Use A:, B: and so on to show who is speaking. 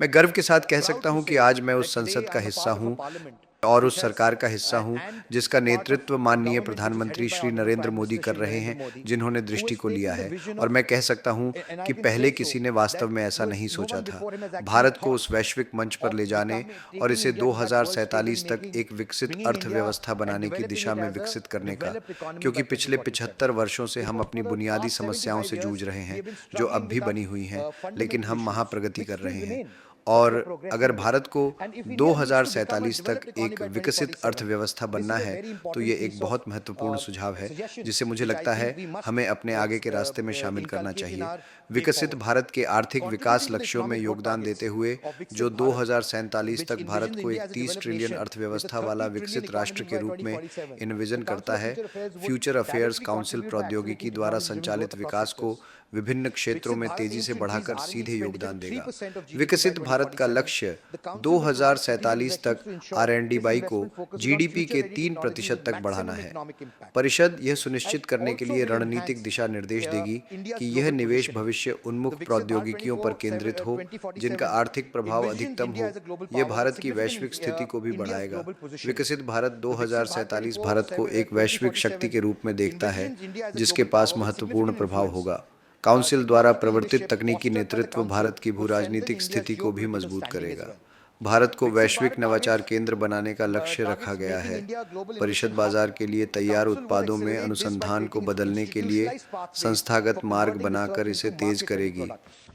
A: मैं गर्व के साथ कह सकता हूँ कि आज मैं उस संसद का हिस्सा हूँ और उस सरकार का हिस्सा हूँ जिसका नेतृत्व माननीय प्रधानमंत्री श्री नरेंद्र मोदी कर रहे हैं, जिन्होंने दृष्टि को लिया है। और मैं कह सकता हूँ कि पहले किसी ने वास्तव में ऐसा नहीं सोचा था। भारत को उस वैश्विक मंच पर ले जाने और इसे 2047 तक एक विकसित अर्थव्यवस्था बनाने की दिशा में विकसित करने का, क्योंकि पिछले 75 वर्षों से हम अपनी बुनियादी समस्याओं से जूझ रहे हैं जो अब भी बनी हुई हैं, लेकिन हम महाप्रगति कर रहे हैं। और अगर भारत को 2047 तक एक विकसित अर्थव्यवस्था बनना है तो ये एक बहुत महत्वपूर्ण सुझाव है जिसे मुझे लगता है हमें अपने आगे के रास्ते में शामिल करना चाहिए। विकसित भारत के आर्थिक विकास लक्ष्यों में योगदान देते हुए जो 2047 तक भारत को एक 30 ट्रिलियन अर्थव्यवस्था वाला विकसित राष्ट्र के रूप में इन्विजन करता है, फ्यूचर अफेयर्स काउंसिल प्रौद्योगिकी द्वारा संचालित विकास को विभिन्न क्षेत्रों में तेजी से बढ़ाकर सीधे योगदान देगा। विकसित भारत का लक्ष्य 2047 तक R&D को जीडीपी के 3% तक बढ़ाना है। परिषद यह सुनिश्चित करने के लिए रणनीतिक दिशा निर्देश देगी कि यह निवेश भविष्य उन्मुख प्रौद्योगिकियों पर केंद्रित हो जिनका आर्थिक प्रभाव अधिकतम हो। यह भारत की वैश्विक स्थिति को भी बढ़ाएगा। विकसित भारत 2047 भारत को एक वैश्विक शक्ति के रूप में देखता है जिसके पास महत्वपूर्ण प्रभाव होगा। काउंसिल द्वारा प्रवर्तित तकनीकी नेतृत्व भारत की भू-राजनीतिक स्थिति को भी मजबूत करेगा। भारत को वैश्विक नवाचार केंद्र बनाने का लक्ष्य रखा गया है। परिषद बाजार के लिए तैयार उत्पादों में अनुसंधान को बदलने के लिए संस्थागत मार्ग बनाकर इसे तेज करेगी।